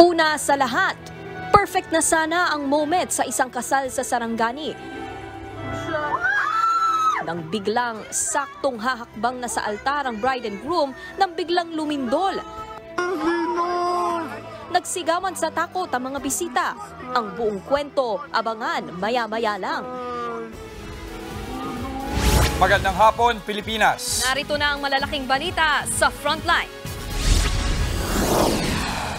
Una sa lahat, perfect na sana ang moment sa isang kasal sa Sarangani. Nang biglang saktong hahakbang na sa altar ang bride and groom nang biglang lumindol. Nagsigawan sa takot ang mga bisita. Ang buong kwento, abangan maya-maya lang. Magandang hapon, Pilipinas. Narito na ang malalaking balita sa Frontline.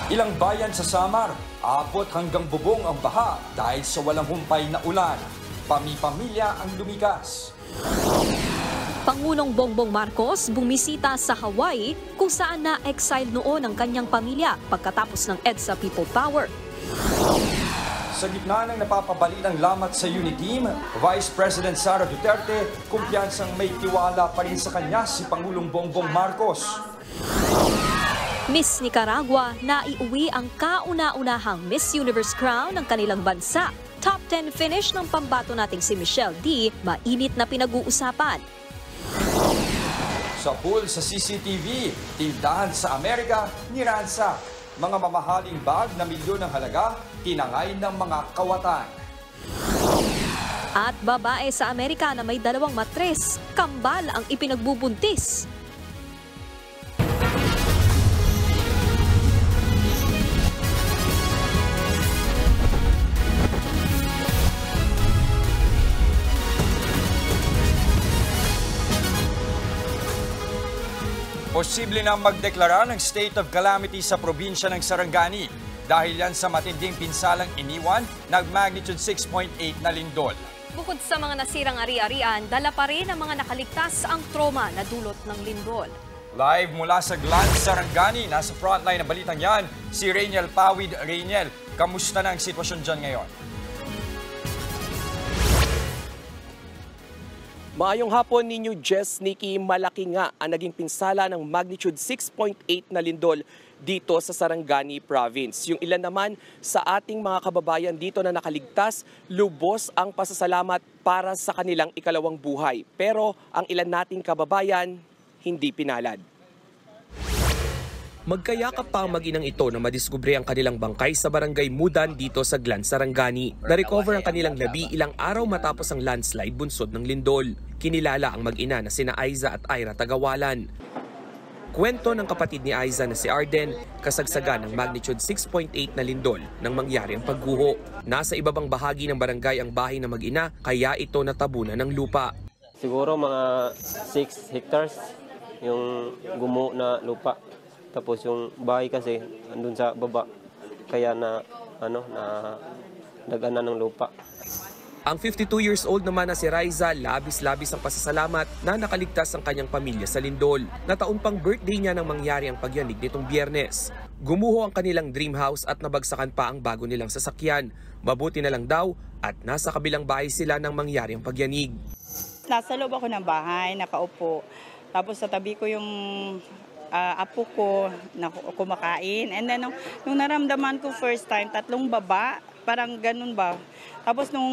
Ilang bayan sa Samar, abot hanggang bubong ang baha dahil sa walang humpay na ulan. Pami-pamilya ang lumikas. Pangulong Bongbong Marcos bumisita sa Hawaii kung saan na-exile noon ang kanyang pamilya pagkatapos ng EDSA People Power. Sa gitna ng napapabalilang lamat sa Uniteam, Vice President Sara Duterte, kumpiyansang may tiwala pa rin sa kanya si Pangulong Bongbong Marcos. Miss Nicaragua, naiuwi ang kauna-unahang Miss Universe crown ng kanilang bansa. Top 10 finish ng pambato nating si Michelle D, mainit na pinag-uusapan. Sa pool sa CCTV, tindahan sa Amerika, niransa. Mga mamahaling bag na milyon ng halaga, tinangay ng mga kawatan. At babae sa Amerika na may 2 matres, kambal ang ipinagbubuntis. Posible na magdeklara ng state of calamity sa probinsya ng Sarangani dahil yan sa matinding pinsalang iniwan ng magnitude 6.8 na lindol. Bukod sa mga nasirang ari-arian, dala pa rin ang mga nakaligtas ang trauma na dulot ng lindol. Live mula sa Glan, Sarangani, nasa frontline ng balitang yan, si Rainiel Pawid. Rainiel, kamusta na ang sitwasyon dyan ngayon? Maayong hapon ninyo, Jess, Nikki. Malaki nga ang naging pinsala ng magnitude 6.8 na lindol dito sa Sarangani Province. Yung ilan naman sa ating mga kababayan dito na nakaligtas, lubos ang pasasalamat para sa kanilang ikalawang buhay. Pero ang ilan nating kababayan, hindi pinalad. Magkayakap pa ang mag-inang ito na madiskubre ang kanilang bangkay sa barangay Mudan dito sa Glan, Sarangani. Na-recover ang kanilang labi ilang araw matapos ang landslide bunsod ng lindol. Kinilala ang mag-ina na sina Aiza at Ira Tagawalan. Kwento ng kapatid ni Aiza na si Arden, kasagsagan ng magnitude 6.8 na lindol nang mangyari ang pagguho. Nasa ibabang bahagi ng barangay ang bahay ng mag-ina, kaya ito natabunan ng lupa. Siguro mga 6 hectares yung gumo na lupa. Tapos yung bahay kasi andun sa baba, kaya na daganan ng lupa. Ang 52 years old naman na si Raiza, labis-labis ang pasasalamat na nakaligtas ang kanyang pamilya sa lindol. Nataon pang birthday niya nang mangyari ang pagyanig nitong Biyernes. Gumuho ang kanilang dream house at nabagsakan pa ang bago nilang sasakyan. Mabuti na lang daw at nasa kabilang bahay sila nang mangyari ang pagyanig. Nasa loob ako ng bahay, nakaupo. Tapos sa tabi ko yung apo ko na kumakain. And then nung naramdaman ko first time, 3 baba, parang ganun ba. Tapos nung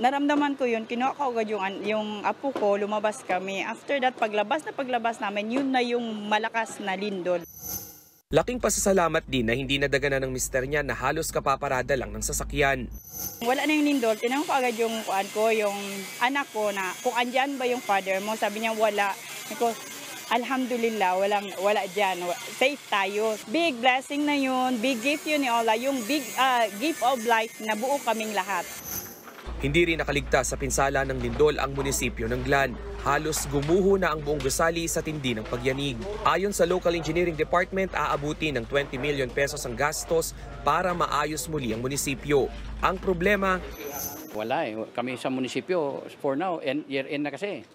naramdaman ko yun, kinuha ko agad yung apo ko, lumabas kami. After that, paglabas namin, yun na yung malakas na lindol. Laking pasasalamat din na hindi nadaganan ng mister niya na halos kapaparada lang ng sasakyan. Wala na yung lindol, tinanong ko agad yung yung anak ko na kung andyan ba yung father mo. Sabi niya wala. Ko, alhamdulillah, wala dyan. Safe tayo. Big blessing na yun. Big gift yun ni Allah. Yung big gift of life na buo kaming lahat. Hindi rin nakaligtas sa pinsala ng lindol ang munisipyo ng Glan. Halos gumuho na ang buong gusali sa tindi ng pagyanig. Ayon sa Local Engineering Department, aabuti ng 20 million pesos ang gastos para maayos muli ang munisipyo. Ang problema, wala kami sa munisipyo for now, and year-end na kasi.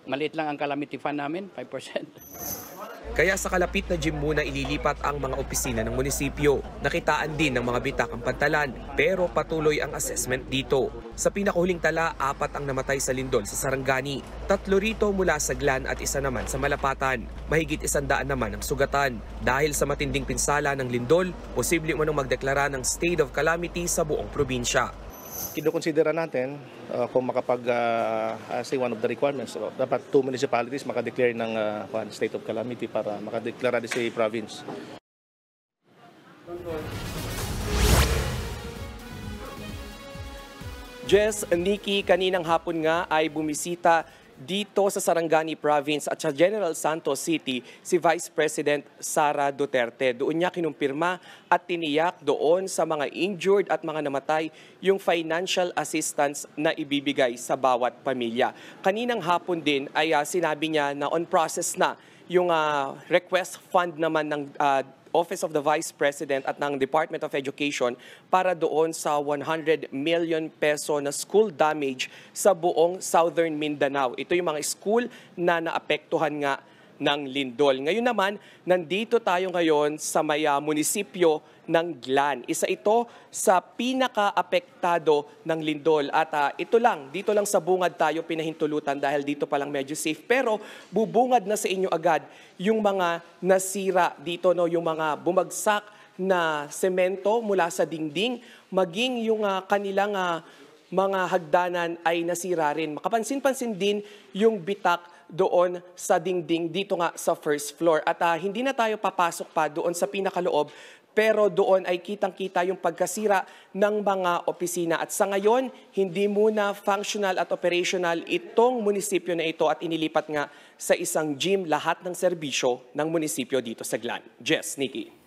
Maliit lang ang calamity fund namin, 5%. Kaya sa kalapit na gym muna ililipat ang mga opisina ng munisipyo. Nakitaan din ng mga bitakang pantalan, pero patuloy ang assessment dito. Sa pinakuhuling tala, 4 ang namatay sa lindol sa Sarangani. 3 rito mula sa Glan at 1 naman sa Malapatan. Mahigit 100 naman ang sugatan. Dahil sa matinding pinsala ng lindol, posible umanong magdeklara ng state of calamity sa buong probinsya. Kinukonsidera natin kung say one of the requirements, dapat 2 municipalities makadeclare ng state of calamity para makadeklara din sa province. Jess, Nikki, kaninang hapon nga ay bumisita dito sa Sarangani Province at sa General Santos City si Vice President Sara Duterte. Doon niya kinumpirma at tiniyak doon sa mga injured at mga namatay yung financial assistance na ibibigay sa bawat pamilya. Kaninang hapon din ay sinabi niya na on process na yung request fund naman ng Office of the Vice President at ng Department of Education para doon sa 100 million peso na school damage sa buong Southern Mindanao. Ito yung mga school na naapektuhan nga ng lindol. Ngayon naman, nandito tayo ngayon sa may munisipyo ng Glan. Isa ito sa pinaka-apektado ng lindol. At dito lang sa bungad tayo pinahintulutan dahil dito palang medyo safe. Pero bubungad na sa inyo agad yung mga nasira dito, no? Yung mga bumagsak na semento mula sa dingding, maging yung kanilang mga hagdanan ay nasira rin. Makapansin-pansin din yung bitak doon sa dingding dito nga sa first floor. At hindi na tayo papasok pa doon sa pinakaloob, pero doon ay kitang-kita yung pagkasira ng mga opisina. At sa ngayon, hindi muna functional at operational itong munisipyo na ito at inilipat nga sa isang gym lahat ng serbisyo ng munisipyo dito sa Glan. Jess, Nikki.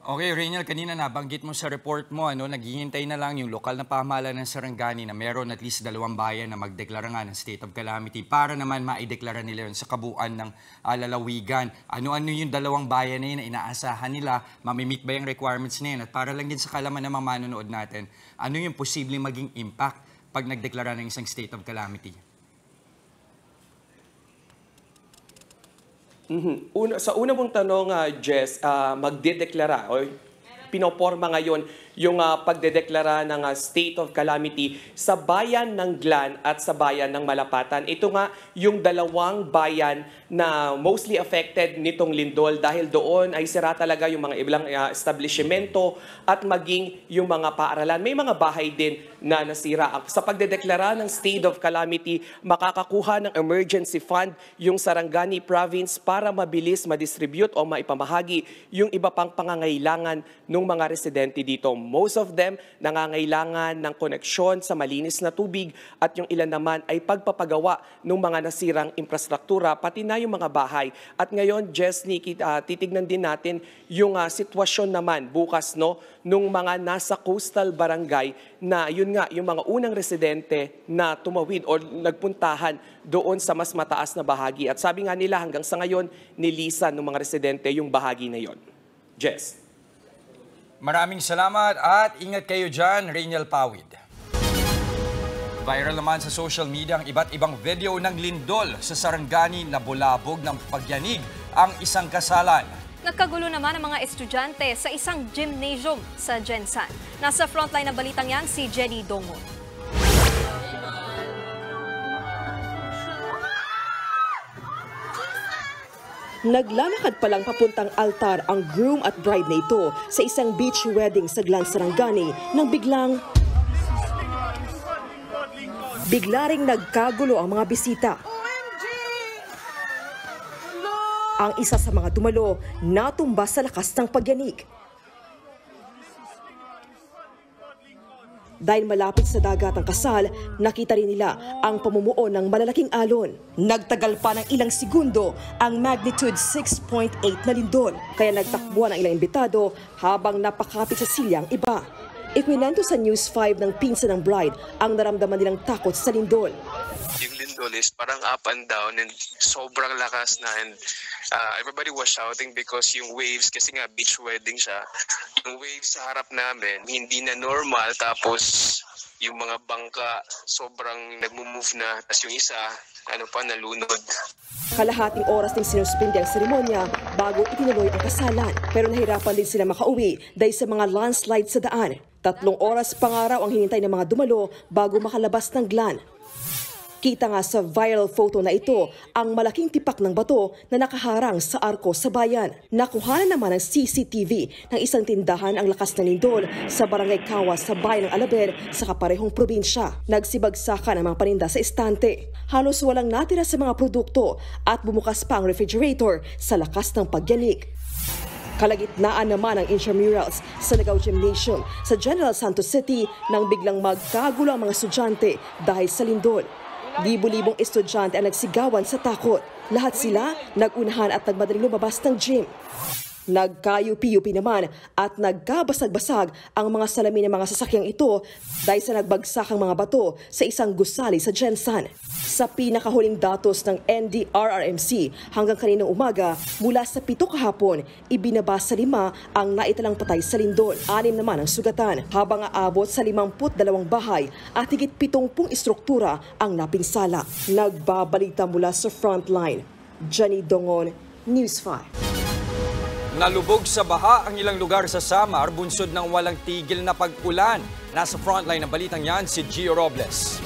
Okay, Rainiel, kanina nabanggit mo sa report mo, naghihintay na lang yung lokal na pamahalaan ng Sarangani na meron at least 2 bayan na magdeklara nga ng state of calamity para naman maideklara nila yun sa kabuuan ng lalawigan. Ano-ano yung 2 bayan na yun na inaasahan nila, mamimit ba yung requirements na yun? At para lang din sa kalaman ng mga manonood natin, ano yung posibleng maging impact pag nagdeklara ng isang state of calamity? Sa una mong tanong, Jess, magdedeklara o pinoporma ngayon yung pagdedeklara ng state of calamity sa bayan ng Glan at sa bayan ng Malapatan. Ito nga yung 2 bayan na mostly affected nitong lindol dahil doon ay sira talaga yung mga ilang establishmento at maging yung mga paaralan. May mga bahay din na nasira. Sa pagdedeklara ng state of calamity, makakakuha ng emergency fund yung Sarangani Province para mabilis ma-distribute o maipamahagi yung iba pang pangangailangan ng mga residente dito. Most of them nangangailangan ng koneksyon sa malinis na tubig at yung ilan naman ay pagpapagawa ng mga nasirang infrastruktura, pati na yung mga bahay. At ngayon, Jess, Nikki, titignan din natin yung sitwasyon naman bukas nung mga nasa coastal barangay na yun nga, yung mga unang residente na tumawid o nagpuntahan doon sa mas mataas na bahagi. At sabi nga nila hanggang sa ngayon, nilisan ng mga residente yung bahagi na yon. Jess. Maraming salamat at ingat kayo dyan, Rainiel Pawid. Viral naman sa social media ang iba't ibang video ng lindol sa Sarangani na bulabog ng pagyanig ang isang kasalan. Nagkagulo naman ang mga estudyante sa isang gymnasium sa Gensan. Nasa frontline ng balitang yan si Jenny Dongo. Naglalakad palang papuntang altar ang groom at bride na ito sa isang beach wedding sa Glan, Sarangani nang bigla ring nagkagulo ang mga bisita. Ang isa sa mga dumalo natumba sa lakas ng pagyanig. Dahil malapit sa dagat ang kasal, nakita rin nila ang pamumuo ng malalaking alon. Nagtagal pa ng ilang segundo ang magnitude 6.8 na lindol, kaya nagtakbuhan ang ilang imbitado habang napakapit sa silyang iba. Ikwinento sa News 5 ng pinsan ng bride ang naramdaman nilang takot sa lindol. Yung lindol is parang up and down and sobrang lakas na, and everybody was shouting because yung waves, kasi nga beach wedding siya, yung waves sa harap namin hindi na normal, tapos yung mga bangka sobrang nagmo-move na, tapos yung isa nalunod. Kalahating oras din sinuspindi ang seremonya bago itinuloy ang kasalan, pero nahirapan din sila makauwi dahil sa mga landslide sa daan. 3 oras pa nga raw ang hinintay ng mga dumalo bago makalabas ng Glan. Kita nga sa viral photo na ito ang malaking tipak ng bato na nakaharang sa arko sa bayan. Nakuhanan naman ng CCTV ng isang tindahan ang lakas ng lindol sa Barangay Kawas sa bayan ng Alaber sa kaparehong probinsya. Nagsibagsakan ang mga paninda sa estante. Halos walang natira sa mga produkto at bumukas pa ang refrigerator sa lakas ng pagyanig. Kalagitnaan naman ang intramurals sa Nagaw Gymnasium sa General Santos City nang biglang magkagulo ang mga estudyante dahil sa lindol. Libo-libong estudyante ang nagsigawan sa takot. Lahat sila nagunahan at nagmadaling lumabas ng gym. Nagkayupi-yupi naman at nagkabasag-basag ang mga salamin ng mga sasakyang ito dahil sa nagbagsakang mga bato sa isang gusali sa Gensan. Sa pinakahuling datos ng NDRRMC hanggang kaninang umaga, mula sa 7 kahapon, ibinaba sa 5 ang naitalang patay sa lindol. 6 naman ang sugatan, habang aabot sa 52 bahay at higit 70 istruktura ang napinsala. Nagbabalita mula sa frontline. Jenny Dongon, News 5. Nalubog sa baha ang ilang lugar sa Samar, bunsod ng walang tigil na pag-ulan. Nasa frontline ng balitang yan si Gio Robles.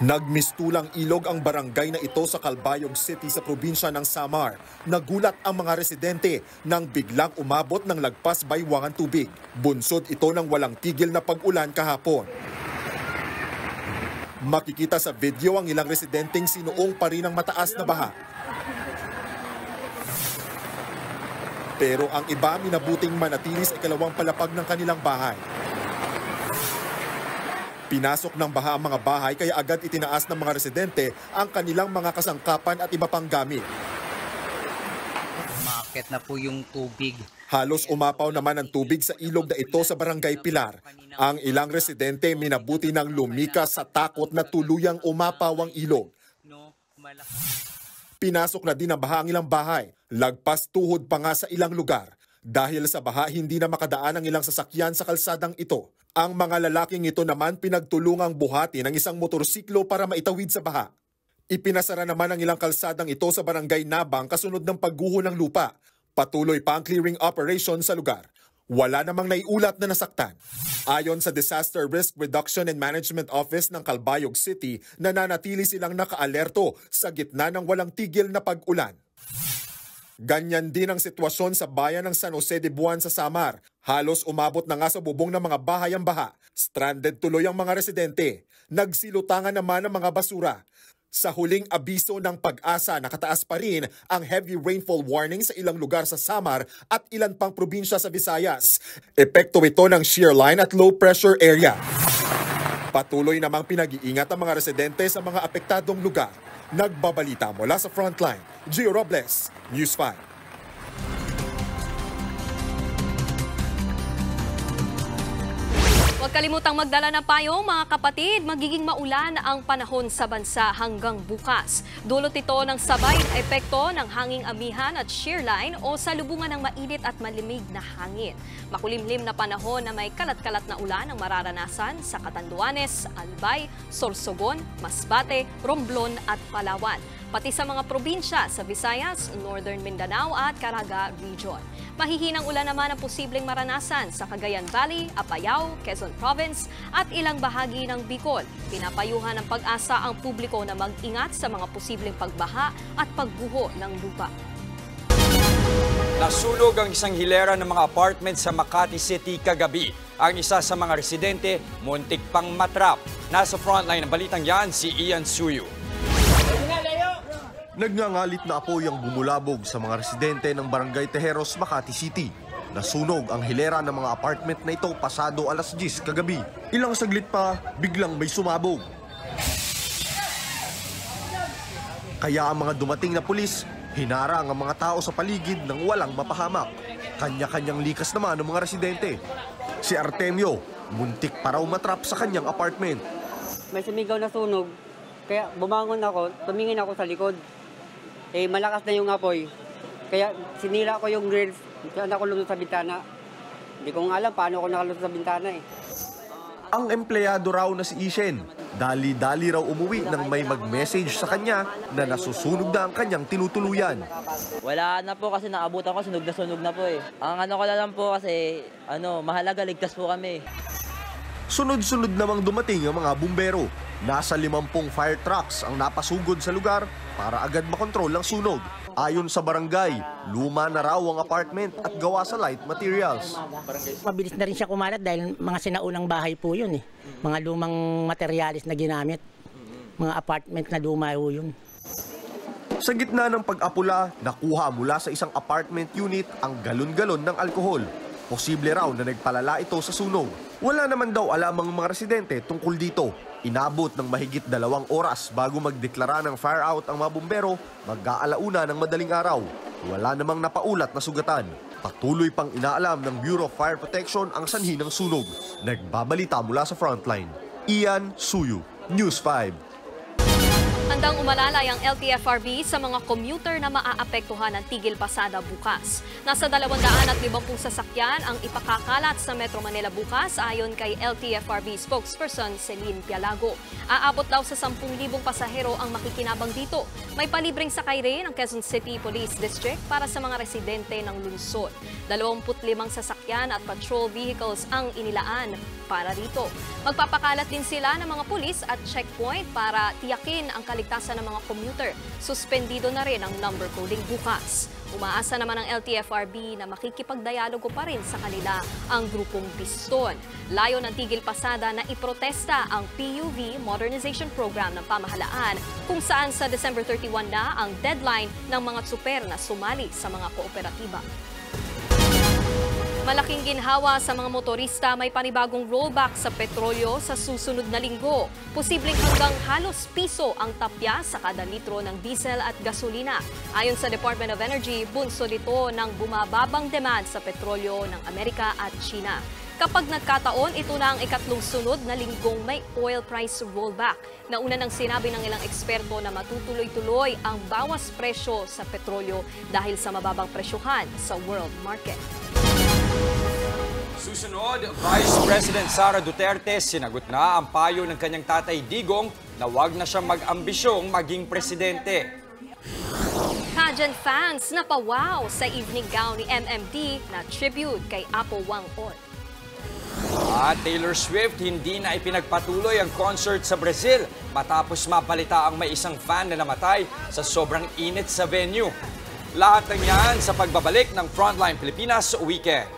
Nagmistulang ilog ang barangay na ito sa Calbayog City sa probinsya ng Samar. Nagulat ang mga residente nang biglang umabot ng lagpas baywang ang tubig. Bunsod ito ng walang tigil na pag-ulan kahapon. Makikita sa video ang ilang residenteng sinuong pa rin ang mataas na baha. Pero ang iba minabuting manatili sa ikalawang palapag ng kanilang bahay. Pinasok ng baha ang mga bahay kaya agad itinaas ng mga residente ang kanilang mga kasangkapan at iba pang gamit. Umaakit na po yung tubig. Halos umapaw naman ang tubig sa ilog na ito sa Barangay Pilar. Ang ilang residente minabuti ng lumikas sa takot na tuluyang umapaw ang ilog. Pinasok na din ang baha ang ilang bahay. Lagpas tuhod pa nga sa ilang lugar. Dahil sa baha, hindi na makadaan ang ilang sasakyan sa kalsadang ito. Ang mga lalaking ito naman pinagtulungang buhati ng isang motorsiklo para maitawid sa baha. Ipinasara naman ang ilang kalsadang ito sa Barangay Nabang kasunod ng pagguho ng lupa. Patuloy pa ang clearing operation sa lugar. Wala namang naiulat na nasaktan. Ayon sa Disaster Risk Reduction and Management Office ng Calbayog City, nananatili silang nakaalerto sa gitna ng walang tigil na pag-ulan. Ganyan din ang sitwasyon sa bayan ng San Jose de Buan sa Samar. Halos umabot na nga sa bubong ng mga bahay ang baha. Stranded tuloy ang mga residente. Nagsilutangan naman ang mga basura. Sa huling abiso ng Pag-asa, nakataas pa rin ang heavy rainfall warning sa ilang lugar sa Samar at ilan pang probinsya sa Visayas. Epekto ito ng shear line at low pressure area. Patuloy namang pinag-iingat ang mga residente sa mga apektadong lugar. Nagbabalita mula sa frontline, Gio Robles, News 5. Huwag kalimutang magdala ng payong mga kapatid, magiging maulan ang panahon sa bansa hanggang bukas. Dulot ito ng sabay na epekto ng hanging amihan at shear line o salubungan ng mainit at malamig na hangin. Makulimlim na panahon na may kalat-kalat na ulan ang mararanasan sa Catanduanes, Albay, Sorsogon, Masbate, Romblon at Palawan. Pati sa mga probinsya sa Visayas, Northern Mindanao at Caraga Region. Mahihinang ulan naman ang posibleng maranasan sa Cagayan Valley, Apayao, Quezon Province at ilang bahagi ng Bicol. Pinapayuhan ng Pag-asa ang publiko na mag-ingat sa mga posibleng pagbaha at pagguho ng lupa. Nasunog ang isang hilera ng mga apartment sa Makati City kagabi. Ang isa sa mga residente, muntik pang matrap. Nasa frontline ng balitang yan, si Ian Suyo. Nagngangalit na apoy ang bumulabog sa mga residente ng Barangay Tejeros, Makati City. Nasunog ang hilera ng mga apartment na ito pasado alas 10 kagabi. Ilang saglit pa, biglang may sumabog. Kaya ang mga dumating na pulis, hinarang ang mga tao sa paligid ng walang mapahamak. Kanya-kanyang likas naman ng mga residente. Si Artemio, muntik pa raw matrap sa kanyang apartment. May sumigaw na sunog, kaya bumangon ako, tumingin ako sa likod. Malakas na yung apoy. Kaya sinira ko yung grills, kaya ako lumusot sa bintana. Hindi ko alam paano ako nakalusot sa bintana . Ang empleyado raw na si Ishen, dali-dali raw umuwi nang may mag-message sa kanya na nasusunog na ang kanyang tinutuluyan. Wala na po kasi naabutan ko, sunog na po . Ang ko na lang po kasi, mahalaga ligtas po kami. Sunod-sunod namang dumating ang mga bumbero. Nasa 50 fire trucks ang napasugod sa lugar para agad makontrol ang sunog. Ayon sa barangay, luma na raw ang apartment at gawa sa light materials. Mabilis na rin siya kumalat dahil mga sinaunang bahay po yun . Mga lumang materialis na ginamit. Mga apartment na luma po yun. Sa gitna ng pag-apula, nakuha mula sa isang apartment unit ang galon-galon ng alkohol. Posible raw na nagpalala ito sa sunog. Wala naman daw alam ang mga residente tungkol dito. Inabot ng mahigit 2 oras bago magdeklara ng fire out ang mga bumbero, mag-aalauna ng madaling araw. Wala namang napaulat na sugatan. Patuloy pang inaalam ng Bureau of Fire Protection ang sanhi ng sunog. Nagbabalita mula sa frontline. Ian Suyu, News 5. Handang umalalay ang LTFRB sa mga commuter na maaapektuhan ng tigil pasada bukas. Nasa 250 sasakyan ang ipakakalat sa Metro Manila bukas ayon kay LTFRB spokesperson Celine Pialago. Aabot daw sa 10,000 pasahero ang makikinabang dito. May palibreng sakay rin ang Quezon City Police District para sa mga residente ng lungsod. 25 sasakyan at patrol vehicles ang inilaan para rito. Magpapakalat din sila ng mga pulis at checkpoint para tiyakin ang kaligtasan ng mga commuter. Suspendido na rin ang number coding bukas. Umaasa naman ang LTFRB na makikipagdialogo pa rin sa kanila ang grupong Piston. Layo ng tigil pasada na iprotesta ang PUV Modernization Program ng pamahalaan kung saan sa December 31 na ang deadline ng mga tsuper na sumali sa mga kooperatiba. Malaking ginhawa sa mga motorista, may panibagong rollback sa petrolyo sa susunod na linggo. Posibleng hanggang halos piso ang tapya sa kada litro ng diesel at gasolina. Ayon sa Department of Energy, bunsod ito ng bumababang demand sa petrolyo ng Amerika at China. Kapag nagkataon, ito na ang ikatlong sunod na linggong may oil price rollback. Nauna nang sinabi ng ilang eksperto na matutuloy-tuloy ang bawas presyo sa petrolyo dahil sa mababang presyohan sa world market. Susunod, Vice President Sara Duterte sinagot na ang payo ng kanyang tatay Digong na wag na siyang mag-ambisyong maging presidente. Pageant fans napawaw sa evening gown ni MMD na tribute kay Apo Wang-on. At Taylor Swift hindi na ipinagpatuloy ang concert sa Brazil matapos mapalita ang may isang fan na namatay sa sobrang init sa venue. Lahat ng yan sa pagbabalik ng Frontline Pilipinas Weekend.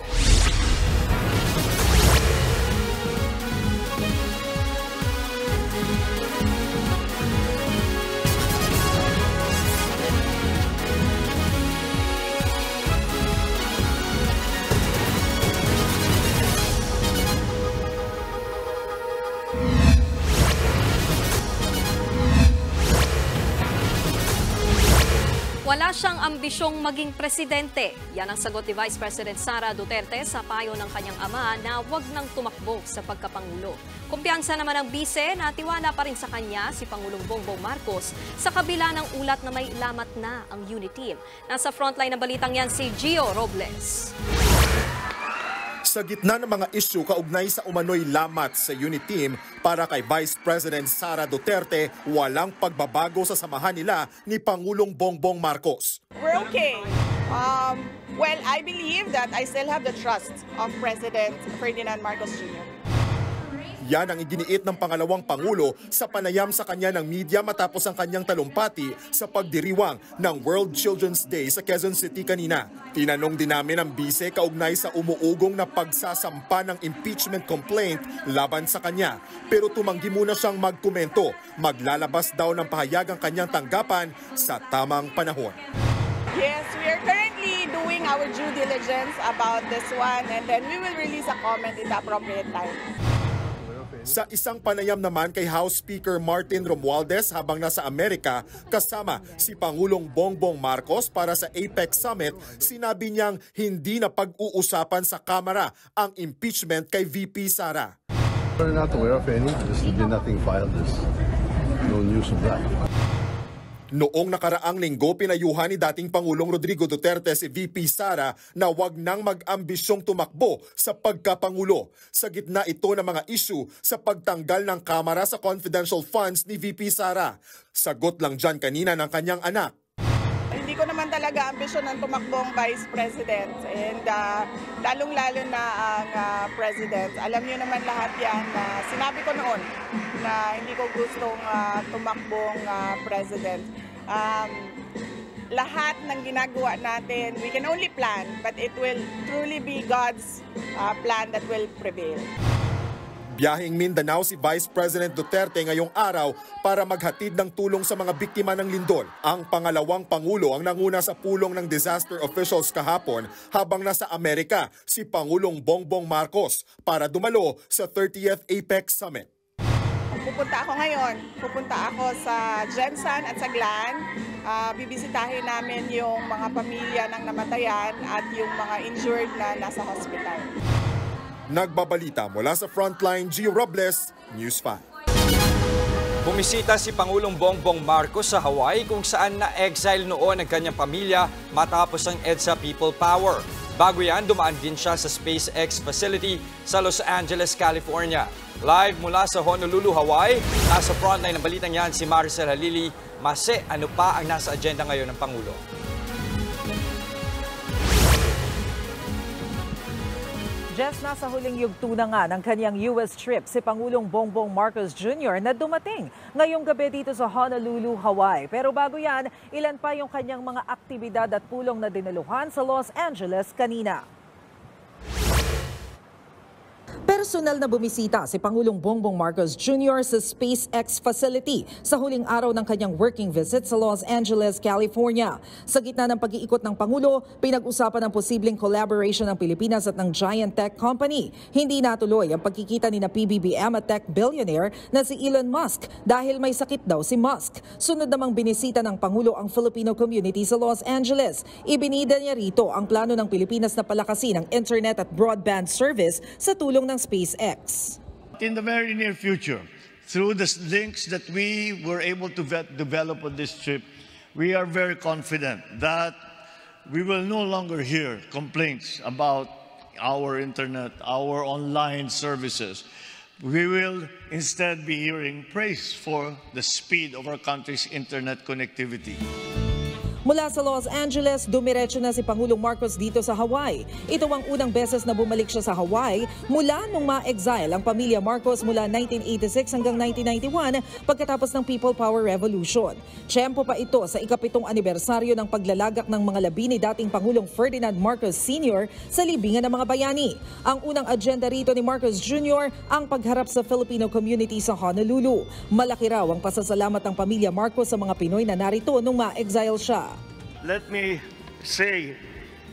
Wala siyang ambisyong maging presidente. Yan ang sagot ni Vice President Sara Duterte sa payo ng kanyang ama na wag nang tumakbo sa pagkapangulo. Kumpiyansa naman ang bise na tiwala pa rin sa kanya si Pangulong Bongbong Marcos sa kabila ng ulat na may lamat na ang unit team. Nasa frontline ng balitang yan si Gio Robles. Sa gitna ng mga isyu kaugnay sa umano'y lamat sa unit team, para kay Vice President Sara Duterte, walang pagbabago sa samahan nila ni Pangulong Bongbong Marcos. We're okay. Well, I believe that I still have the trust of President Ferdinand Marcos Jr. Yan ang iginiit ng pangalawang Pangulo sa panayam sa kanya ng media matapos ang kanyang talumpati sa pagdiriwang ng World Children's Day sa Quezon City kanina. Tinanong din namin ang bise kaugnay sa umuugong na pagsasampa ng impeachment complaint laban sa kanya. Pero tumanggi muna siyang magkomento. Maglalabas daw ng pahayag ang kanyang tanggapan sa tamang panahon. Yes, we are currently doing our due diligence about this one and then we will release a comment in the appropriate time. Sa isang panayam naman kay House Speaker Martin Romualdez habang nasa Amerika kasama si Pangulong Bongbong Marcos para sa APEC Summit, sinabi niyang hindi na pag-uusapan sa Kamara ang impeachment kay VP Sara. We're not aware of any. There's been nothing filed. There's no news of that. Noong nakaraang linggo, pinayuhan ni dating Pangulong Rodrigo Duterte si VP Sara na wag nang mag-ambisyong tumakbo sa pagkapangulo. Sa gitna ito ng mga issue sa pagtanggal ng Kamara sa confidential funds ni VP Sara. Sagot lang dyan kanina ng kanyang anak. Hindi ko naman talaga ambisyon ng tumakbong Vice President and lalong-lalo na ang President. Alam niyo naman lahat yan na sinabi ko noon na hindi ko gustong tumakbong President. Lahat ng ginagawa natin, we can only plan but it will truly be God's plan that will prevail. Biyaheng Mindanao si Vice President Duterte ngayong araw para maghatid ng tulong sa mga biktima ng lindol. Ang pangalawang Pangulo ang nanguna sa pulong ng disaster officials kahapon habang nasa Amerika si Pangulong Bongbong Marcos para dumalo sa 30th APEC Summit. Pupunta ako ngayon. Pupunta ako sa Jensan at sa Glan. Bibisitahin namin yung mga pamilya ng namatayan at yung mga injured na nasa hospital. Nagbabalita mula sa Frontline, Gio Robles, News 5. Bumisita si Pangulong Bongbong Marcos sa Hawaii kung saan na-exile noon ang kanyang pamilya matapos ang EDSA People Power. Bago yan, dumaan din siya sa SpaceX facility sa Los Angeles, California. Live mula sa Honolulu, Hawaii, nasa frontline ng balitang yan si Maricel Halili. Mase, ano pa ang nasa agenda ngayon ng Pangulo? Jess, nasa huling yugto na nga ng kanyang US trip si Pangulong Bongbong Marcos Jr. na dumating ngayong gabi dito sa Honolulu, Hawaii. Pero bago yan, ilan pa yung kanyang mga aktibidad at pulong na dinaluhan sa Los Angeles kanina. Personal na bumisita si Pangulong Bongbong Marcos Jr. sa SpaceX facility sa huling araw ng kanyang working visit sa Los Angeles, California. Sa gitna ng pag-iikot ng Pangulo, pinag-usapan ang posibleng collaboration ng Pilipinas at ng giant tech company. Hindi natuloy ang pagkikita ni na PBBM at tech billionaire na si Elon Musk dahil may sakit daw si Musk. Sunod namang binisita ng Pangulo ang Filipino community sa Los Angeles. Ibinida niya rito ang plano ng Pilipinas na palakasin ang internet at broadband service sa tulong ng SpaceX. In the very near future, through the links that we were able to develop on this trip, we are very confident that we will no longer hear complaints about our internet, our online services. We will instead be hearing praise for the speed of our country's internet connectivity. Mula sa Los Angeles, dumiretso na si Pangulong Marcos dito sa Hawaii. Ito ang unang beses na bumalik siya sa Hawaii mula nung ma-exile ang pamilya Marcos mula 1986 hanggang 1991 pagkatapos ng People Power Revolution. Tiyempo pa ito sa ika-7 anibersaryo ng paglalagak ng mga labi ni dating Pangulong Ferdinand Marcos Sr. sa libingan ng mga bayani. Ang unang agenda rito ni Marcos Jr. ang pagharap sa Filipino community sa Honolulu. Malaki raw ang pasasalamat ng pamilya Marcos sa mga Pinoy na narito nung ma-exile siya. Let me say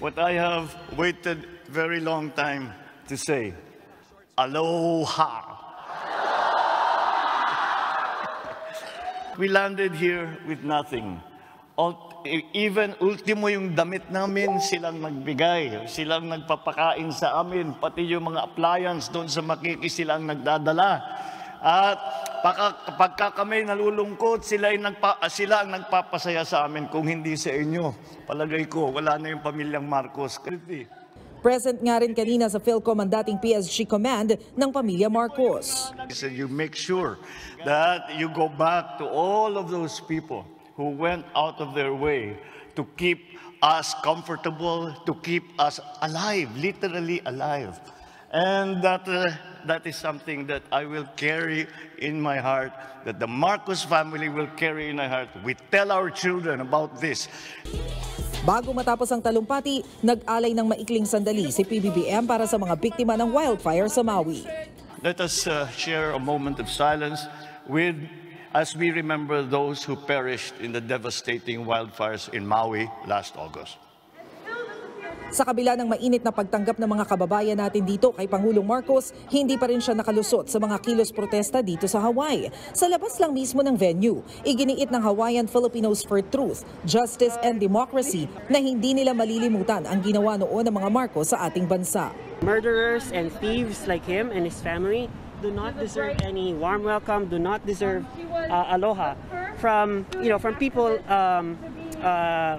what I have waited very long time to say. Aloha. We landed here with nothing. Even ultimo yung damit namin, silang nagbigay. Silang nagpapakain sa amin. Pati yung mga appliance doon sa Makiki, silang nagdadala. At pagka kami nalulungkot, sila ang nagpapasaya sa amin. Kung hindi sa inyo, palagay ko, wala na yung pamilyang Marcos. Present nga rin kanina sa PhilCom ang dating PSG command ng pamilya Marcos. You make sure that you go back to all of those people who went out of their way to keep us comfortable, to keep us alive, literally alive. And that is something that I will carry in my heart, that the Marcos family will carry in my heart. We tell our children about this. Bago matapos ang talumpati, nag-alay ng maikling sandali si PBBM para sa mga biktima ng wildfire sa Maui. Let us share a moment of silence as we remember those who perished in the devastating wildfires in Maui last August. Sa kabila ng mainit na pagtanggap ng mga kababayan natin dito kay Pangulong Marcos, hindi pa rin siya nakalusot sa mga kilos protesta dito sa Hawaii. Sa labas lang mismo ng venue, iginiit ng Hawaiian Filipinos for Truth, Justice and Democracy na hindi nila malilimutan ang ginawa noon ng mga Marcos sa ating bansa. Murderers and thieves like him and his family do not deserve any warm welcome, do not deserve aloha from people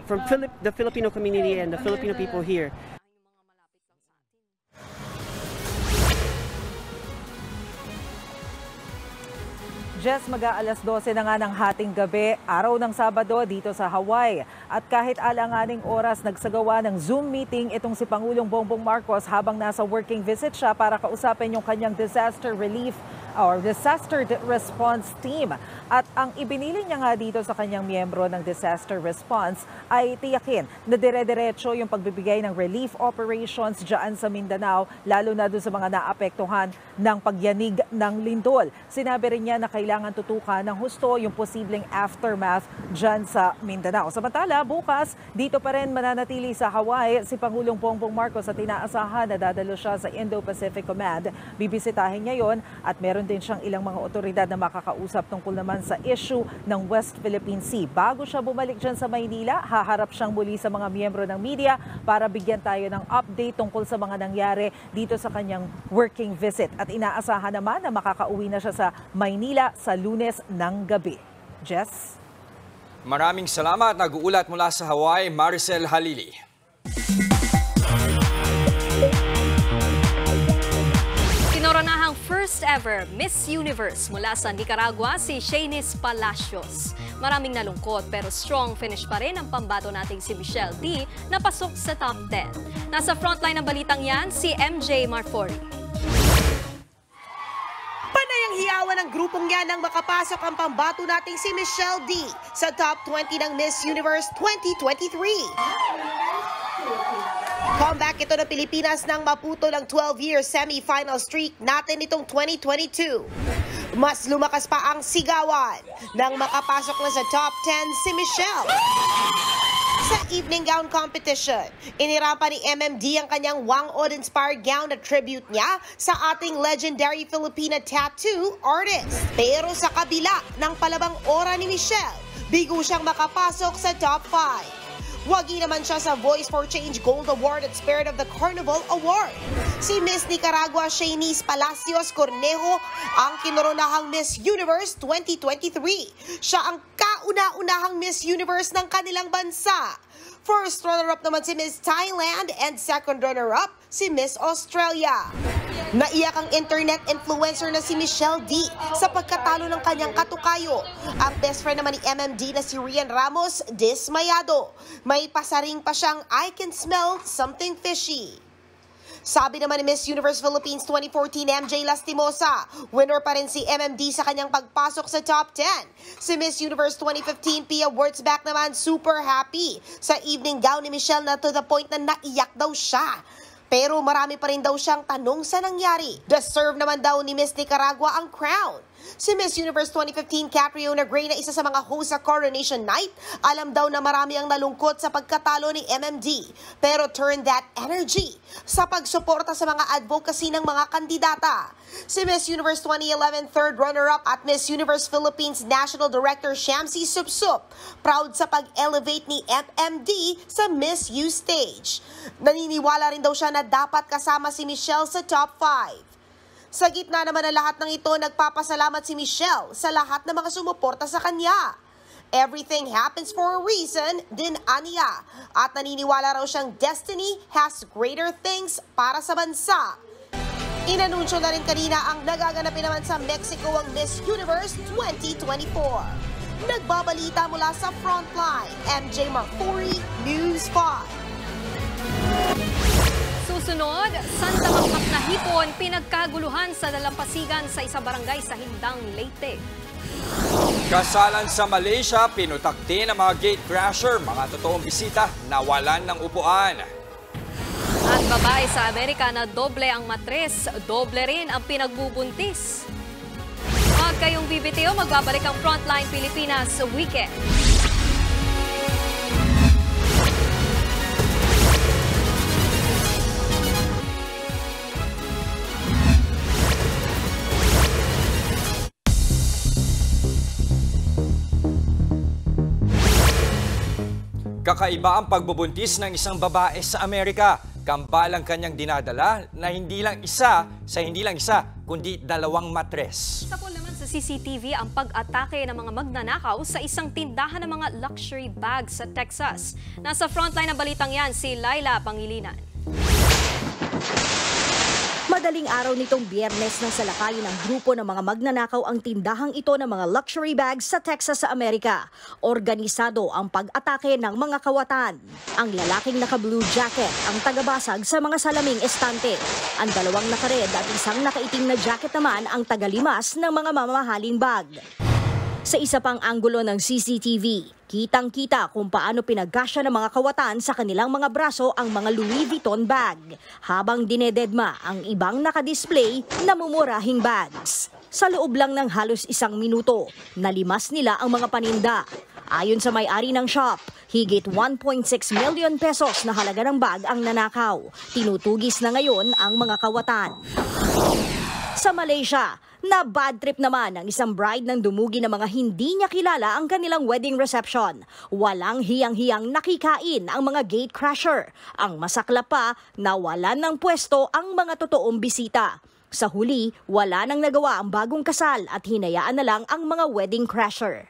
from the Filipino community and the Filipino people here. Jess, mag-aalas 12 na nga ng hating gabi, araw ng Sabado dito sa Hawaii. At kahit alanganing oras, nagsagawa ng Zoom meeting itong si Pangulong Bongbong Marcos habang nasa working visit siya para kausapin yung kanyang disaster relief or Disaster Response Team. At ang ibinili niya nga dito sa kanyang miyembro ng Disaster Response ay tiyakin na dire-diretso yung pagbibigay ng relief operations dyan sa Mindanao, lalo na doon sa mga naapektuhan ng pagyanig ng lindol. Sinabi rin niya na kailangan tutukan ng husto yung posibleng aftermath dyan sa Mindanao. Samantala, bukas, dito pa rin mananatili sa Hawaii si Pangulong Bongbong Marcos at inaasahan na dadalo siya sa Indo-Pacific Command. Bibisitahin niya yon at meron din siyang ilang mga otoridad na makakausap tungkol naman sa issue ng West Philippine Sea. Bago siya bumalik dyan sa Maynila, haharap siyang muli sa mga miyembro ng media para bigyan tayo ng update tungkol sa mga nangyari dito sa kanyang working visit. At inaasahan naman na makakauwi na siya sa Maynila sa Lunes ng gabi. Jess? Maraming salamat. Nag-uulat mula sa Hawaii, Maricel Halili. Kinoronahang first ever Miss Universe mula sa Nicaragua si Shanice Palacios. Maraming nalungkot pero strong finish pa rin ang pambato nating si Michelle D na pasok sa top 10. Nasa frontline ng balitang yan si MJ Marfori. Panay ang hiyawan ng grupong yan nang makapasok ang pambato nating si Michelle D sa top 20 ng Miss Universe 2023. Comeback ito ng Pilipinas nang maputo ng 12-year semi-final streak natin itong 2022. Mas lumakas pa ang sigawan nang makapasok na sa top 10 si Michelle. Sa evening gown competition, inirapan ni MMD ang kanyang Wang Od-inspired gown na tribute niya sa ating legendary Filipina tattoo artist. Pero sa kabila ng palabang ora ni Michelle, bigo siyang makapasok sa top 5. Wagi naman siya sa Voice for Change Gold Award at Spirit of the Carnival Award. Si Miss Nicaragua Shanice Palacios Cornejo ang kinoronahang Miss Universe 2023. Siya ang kauna-unahang Miss Universe ng kanilang bansa. First runner-up naman si Miss Thailand and second runner-up si Miss Australia. Naiyak ang internet influencer na si Michelle D sa pagkatalo ng kanyang katukayo. Ang best friend naman ni MMD na si Rian Ramos, dismayado. May pasaring pa siyang I can smell something fishy. Sabi naman ni Miss Universe Philippines 2014 MJ Lastimosa, winner pa rin si MMD sa kanyang pagpasok sa top 10. Si Miss Universe 2015 Pia Wurtzbach naman super happy sa evening gown ni Michelle na to the point na naiyak daw siya. Pero marami pa rin daw siyang tanong sa nangyari. Deserve naman daw ni Miss Nicaragua ang crown. Si Miss Universe 2015 Catriona Gray na isa sa mga host sa Coronation Night, alam daw na marami ang nalungkot sa pagkatalo ni MMD. Pero turn that energy sa pagsuporta sa mga advocacy ng mga kandidata. Si Miss Universe 2011 third runner-up at Miss Universe Philippines National Director Shamsi Supsup, proud sa pag-elevate ni MMD sa Miss U stage. Naniniwala rin daw siya na dapat kasama si Michelle sa top 5. Sa gitna naman ng lahat ng ito, nagpapasalamat si Michelle sa lahat ng mga sumuporta sa kanya. Everything happens for a reason, din aniya. At naniniwala raw siyang destiny has greater things para sa bansa. Inanunsyo na rin kanina ang nagaganapin naman sa Mexico ang Miss Universe 2024. Nagbabalita mula sa Frontline, MJ Marfori, News 5. Susunod, Santamakmak na hipon pinagkaguluhan sa dalampasigan sa isang barangay sa Hindang, Leyte. Kasalan sa Malaysia, pinutakti ng mga gate crasher, mga totoong bisita nawalan ng upuan. At babae sa Amerika na doble ang matres, doble rin ang pinagbubuntis. Huwag kayong bibitiw, magbabalik ang Frontline Pilipinas Weekend. Kakaiba ang pagbubuntis ng isang babae sa Amerika. Kambal ang kanyang dinadala na hindi lang isa, kundi 2 matres. Sa pool naman sa CCTV ang pag-atake ng mga magnanakaw sa isang tindahan ng mga luxury bags sa Texas. Nasa frontline ng balitang yan si Laila Pangilinan. Madaling araw nitong Biyernes nang salakayin ng grupo ng mga magnanakaw ang tindahang ito ng mga luxury bags sa Texas sa Amerika. Organisado ang pag-atake ng mga kawatan. Ang lalaking naka-blue jacket ang tagabasag sa mga salaming estante. Ang dalawang naka-red at isang nakaitim na jacket naman ang tagalimas ng mga mamahaling bag. Sa isa pang anggulo ng CCTV, kitang-kita kung paano pinagkasya ng mga kawatan sa kanilang mga braso ang mga Louis Vuitton bag, habang dinededma ang ibang nakadisplay na mumurahing bags. Sa loob lang ng halos 1 minuto, nalimas nila ang mga paninda. Ayon sa may-ari ng shop, higit 1.6 million pesos na halaga ng bag ang nanakaw. Tinutugis na ngayon ang mga kawatan. Sa Malaysia, na bad trip naman ang isang bride nang dumugi ng mga hindi niya kilala ang kanilang wedding reception. Walang hiyang-hiyang nakikain ang mga gatecrasher. Ang masakla pa, nawalan ng pwesto ang mga totoong bisita. Sa huli, wala nang nagawa ang bagong kasal at hinayaan na lang ang mga wedding crasher.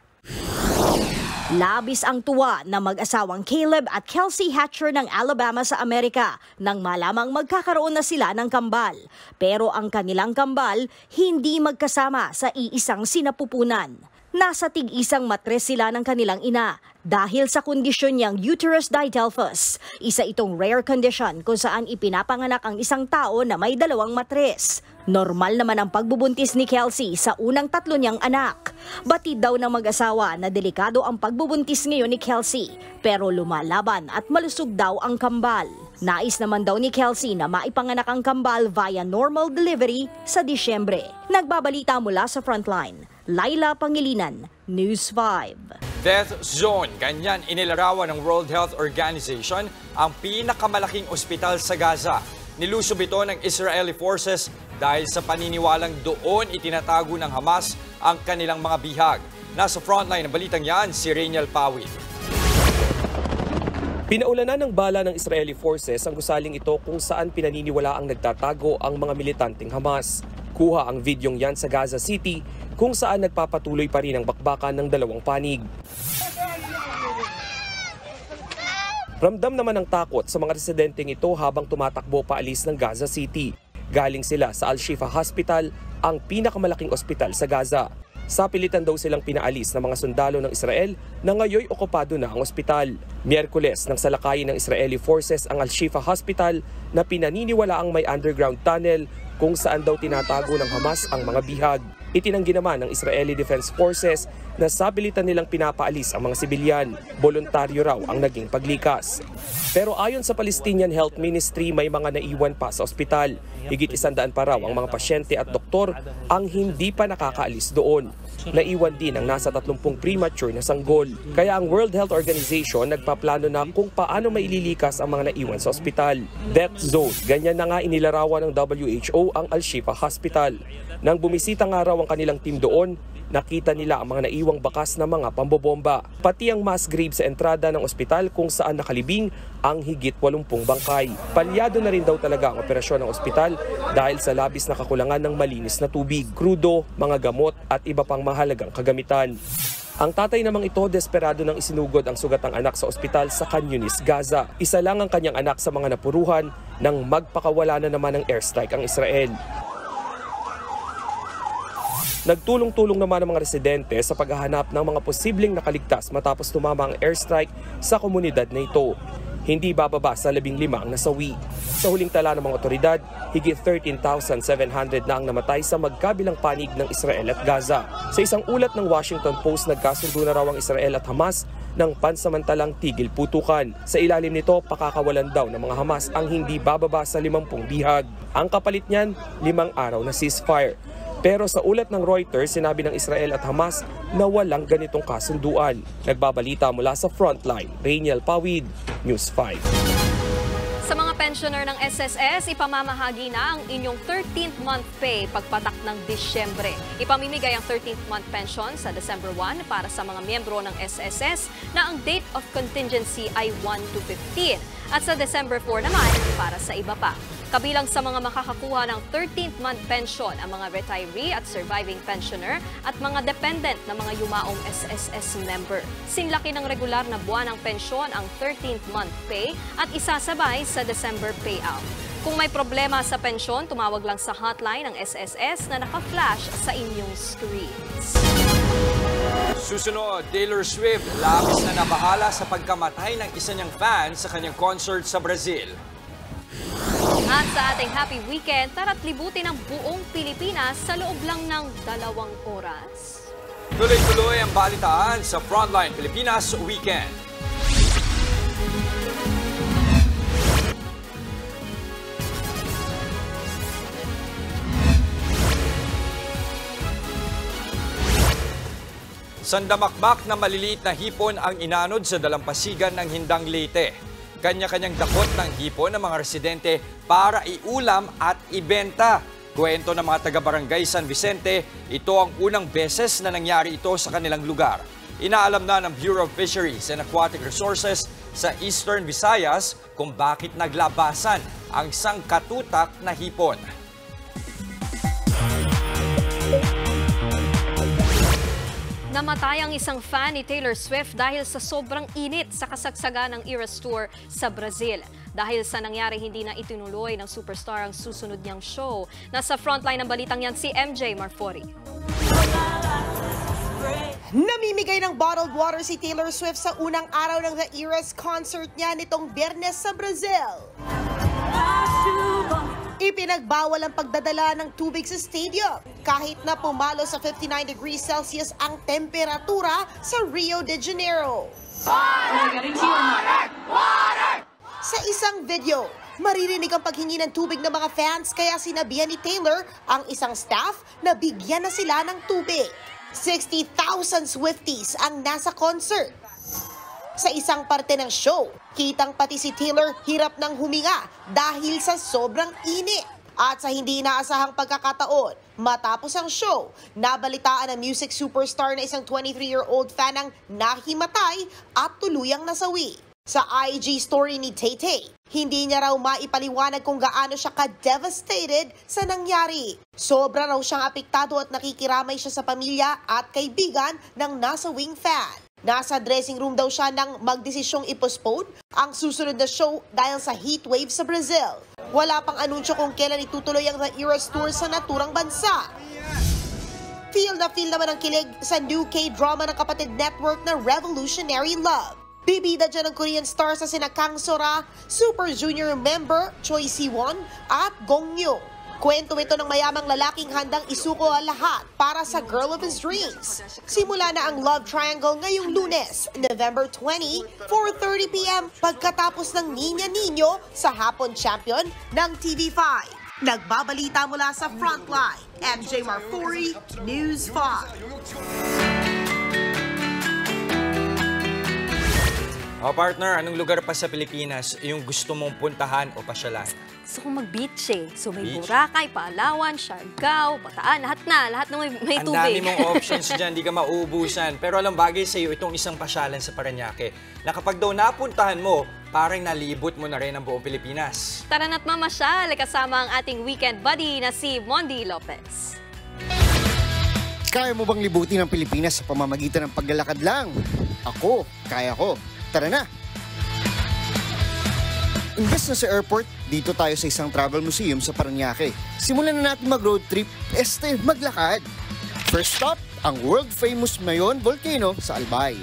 Labis ang tuwa na mag-asawang Caleb at Kelsey Hatcher ng Alabama sa Amerika nang malamang magkakaroon na sila ng kambal. Pero ang kanilang kambal hindi magkasama sa iisang sinapupunan. Nasa tig-isang matres sila ng kanilang ina dahil sa kondisyon niyang uterus didelphus. Isa itong rare condition kung saan ipinapanganak ang isang tao na may 2 matres. Normal naman ang pagbubuntis ni Kelsey sa unang 3 niyang anak. Batid daw ng mag-asawa na delikado ang pagbubuntis ngayon ni Kelsey, pero lumalaban at malusog daw ang kambal. Nais naman daw ni Kelsey na maipanganak ang kambal via normal delivery sa Disyembre. Nagbabalita mula sa Frontline, Laila Pangilinan, News 5. Death Zone, ganyan inilarawan ng World Health Organization ang pinakamalaking ospital sa Gaza. Nilusob ito ng Israeli forces dahil sa paniniwalang doon itinatago ng Hamas ang kanilang mga bihag. Nasa frontline ng balitang yan, si Rainiel Pawid. Pinaulanan ng bala ng Israeli forces ang gusaling ito kung saan pinaniniwala ang nagtatago ang mga militanteng Hamas. Kuha ang videong yan sa Gaza City kung saan nagpapatuloy pa rin ang bakbakan ng 2 panig. Ramdam naman ang takot sa mga residenteng ito habang tumatakbo paalis ng Gaza City. Galing sila sa Al-Shifa Hospital, ang pinakamalaking ospital sa Gaza. Sa pilitan daw silang pinaalis ng mga sundalo ng Israel na ngayoy okupado na ang ospital. Miyerkules nang salakayin ng Israeli forces ang Al-Shifa Hospital na pinaniniwala ang may underground tunnel kung saan daw tinatago ng Hamas ang mga bihag. Itinanggi naman ng Israeli Defense Forces na sa pilitan nilang pinapaalis ang mga sibilyan. Voluntaryo raw ang naging paglikas. Pero ayon sa Palestinian Health Ministry, may mga naiwan pa sa ospital. Higit 100 pa raw ang mga pasyente at doktor ang hindi pa nakakaalis doon. Naiwan din ang nasa 30 premature na sanggol. Kaya ang World Health Organization nagpaplano na kung paano maililikas ang mga naiwan sa ospital. Death zone, ganyan na nga inilarawan ng WHO ang Al-Shifa Hospital. Nang bumisita nga raw ang kanilang team doon, nakita nila ang mga naiwang bakas na mga pambobomba. Pati ang mass grave sa entrada ng ospital kung saan nakalibing ang higit 80 bangkay. Palyado na rin daw talaga ang operasyon ng ospital dahil sa labis na kakulangan ng malinis na tubig, krudo, mga gamot at iba pang mahalagang kagamitan. Ang tatay namang ito, desperado nang isinugod ang sugatang anak sa ospital sa Khan Yunis, Gaza. Isa lang ang kanyang anak sa mga napuruhan nang magpakawala na naman ng airstrike ang Israel. Nagtulong-tulong naman ang mga residente sa paghahanap ng mga posibleng nakaligtas matapos tumama ang airstrike sa komunidad na ito. Hindi bababa sa 15 ang nasawi. Sa huling tala ng mga otoridad, higit 13,700 na ang namatay sa magkabilang panig ng Israel at Gaza. Sa isang ulat ng Washington Post, nagkasundo na raw ang Israel at Hamas ng pansamantalang tigil putukan. Sa ilalim nito, pakakawalan daw ng mga Hamas ang hindi bababa sa 50 bihag. Ang kapalit niyan, 5 araw na ceasefire. Pero sa ulat ng Reuters, sinabi ng Israel at Hamas na walang ganitong kasunduan. Nagbabalita mula sa Frontline, Rainiel Pawid, News 5. Sa mga pensioner ng SSS, ipamamahagi na ang inyong 13th month pay pagpatak ng Disyembre. Ipamimigay ang 13th month pension sa December 1 para sa mga miyembro ng SSS na ang date of contingency ay 1 to 15 at sa December 4 naman para sa iba pa. Kabilang sa mga makakakuha ng 13th month pension ang mga retiree at surviving pensioner at mga dependent na mga yumaong SSS member. Sinlaki ng regular na buwan ng pensyon ang 13th month pay at isasabay sa December payout. Kung may problema sa pensyon, tumawag lang sa hotline ng SSS na naka-flash sa inyong screens. Susunod, Taylor Swift, labis na nabahala sa pagkamatay ng isa niyang fan sa kanyang concert sa Brazil. At sa ating happy weekend, tara't libutin ang buong Pilipinas sa loob lang ng 2 oras. Tuloy-tuloy ang balitaan sa Frontline Pilipinas Weekend. Sandamakmak na maliliit na hipon ang inanod sa dalampasigan ng Hindang Leyte. Kanya-kanyang dakot ng hipon ng mga residente para iulam at ibenta. Kwento ng mga taga-barangay San Vicente, ito ang unang beses na nangyari ito sa kanilang lugar. Inaalam na ng Bureau of Fisheries and Aquatic Resources sa Eastern Visayas kung bakit naglabasan ang sangkatutak na hipon. Namatay ang isang fan ni Taylor Swift dahil sa sobrang init sa kasagsagan ng Eras Tour sa Brazil. Dahil sa nangyari, hindi na itinuloy ng superstar ang susunod niyang show. Nasa frontline ng balitang yan si MJ Marfori. Namimigay ng bottled water si Taylor Swift sa unang araw ng The Eras concert niya nitong Biyernes sa Brazil. Ipinagbawal ang pagdadala ng tubig sa stadium kahit na pumalo sa 59 degrees Celsius ang temperatura sa Rio de Janeiro. Sa isang video, maririnig ang paghingi ng tubig ng mga fans kaya sinabihan ni Taylor ang isang staff na bigyan na sila ng tubig. 60,000 Swifties ang nasa concert. Sa isang parte ng show, kitang pati si Taylor hirap ng huminga dahil sa sobrang init. At sa hindi inaasahang pagkakataon, matapos ang show, nabalitaan ng music superstar na isang 23-year-old fan ang nahimatay at tuluyang nasawi. Sa IG story ni Tay-Tay, hindi niya raw maipaliwanag kung gaano siya ka-devastated sa nangyari. Sobra raw siyang apektado at nakikiramay siya sa pamilya at kaibigan ng nasawing fan. Nasa dressing room daw siya nang magdesisyong i-postpone ang susunod na show dahil sa heat wave sa Brazil. Wala pang anunsyo kung kailan itutuloy ang The Eras Tour sa naturang bansa. Feel naman ang kilig sa new K-drama ng kapatid network na Revolutionary Love. Bibida dyan ang Korean stars sa sina Kang Sora, Super Junior member Choi Siwon at Gong Yoo. Kwento ito ng mayamang lalaking handang isuko ang lahat para sa girl of his dreams. Simula na ang love triangle ngayong Lunes, November 20, 4:30 p.m. pagkatapos ng Niña Niño sa Hapon Champion ng TV5. Nagbabalita mula sa Frontline, MJ Marfori, News 5. O partner, anong lugar pa sa Pilipinas yung gusto mong puntahan o pasyalan? Gusto kong mag-beach eh. So may Beach? Boracay, Palawan, Siargao, Bataan, lahat ng may Ang tubig. dami mong options dyan, di ka mauubusan. Pero alam, bagay sa iyo itong isang pasyalan sa Parañaque na kapag daw napuntahan mo, parang nalibot mo na rin ang buong Pilipinas. Tara na't mamasyal, kasama ang ating weekend buddy na si Mondi Lopez. Kaya mo bang libutin ang Pilipinas sa pamamagitan ng paglalakad lang? Ako, kaya ko. Tara na! Imbes na sa airport, dito tayo sa isang travel museum sa Parañaque. Simulan na natin mag-road trip, maglakad. First stop, ang world-famous Mayon Volcano sa Albay.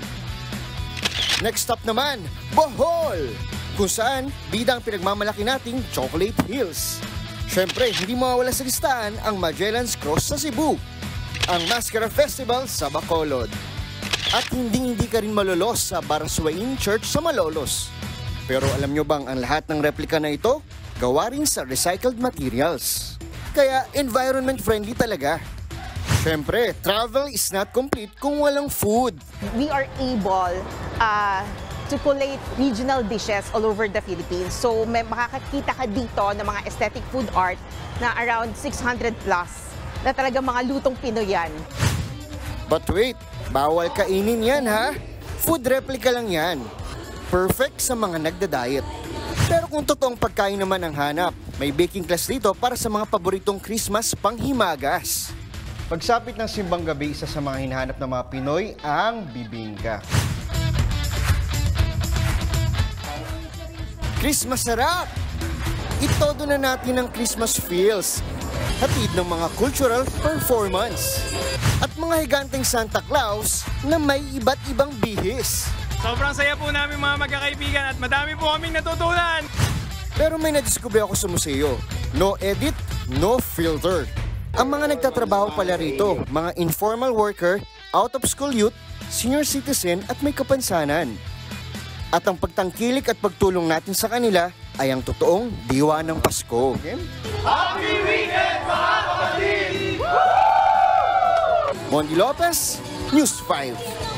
Next stop naman, Bohol! Kung saan, bida ang pinagmamalaki nating Chocolate Hills. Siyempre, hindi mawawala sa listahan ang Magellan's Cross sa Cebu, ang Mascara Festival sa Bacolod, at hindi ka rin malolos sa Barasuain Church sa Malolos. Pero alam nyo bang ang lahat ng replika na ito gawa rin sa recycled materials? Kaya environment friendly talaga. Siyempre, travel is not complete kung walang food. We are able to collate regional dishes all over the Philippines. So may makakakita ka dito ng mga aesthetic food art na around 600 plus na talagang mga lutong Pinoy yan. But wait, bawal kainin yan ha. Food replica lang yan. Perfect sa mga nagda-diet. Pero kung totoong pagkain naman ang hanap, may baking class dito para sa mga paboritong Christmas panghimagas. Pagsapit ng simbang gabi, isa sa mga hinahanap ng mga Pinoy ang bibingka. Christmas sarap! itodo na natin ang Christmas feels. Hatid ng mga cultural performance. At mga higanteng Santa Claus na may iba't ibang bihis. Sobrang saya po namin mga magkakaibigan at madami po kaming natutunan. Pero may nadiskubre ako sa museo. No edit, no filter. Ang mga nagtatrabaho pala rito, mga informal worker, out-of-school youth, senior citizen at may kapansanan. At ang pagtangkilik at pagtulong natin sa kanila ay ang totoong diwa ng Pasko. Happy weekend mga kapatid! Mondi Lopez, News 5.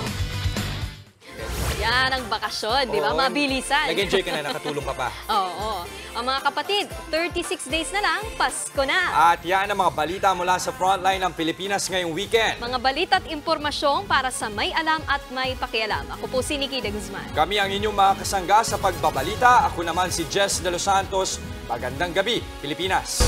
Yan ang bakasyon, di ba? Mabilisan. Nag-enjoy ka na, nakatulong ka pa. Oo. Ang mga kapatid, 36 days na lang, Pasko na. At yan ang mga balita mula sa frontline ng Pilipinas ngayong weekend. Mga balita at impormasyong para sa may alam at may pakialam. Ako po si Nikki de Guzman. Kami ang inyong mga kasangga sa pagbabalita. Ako naman si Jess De Los Santos. Magandang gabi, Pilipinas.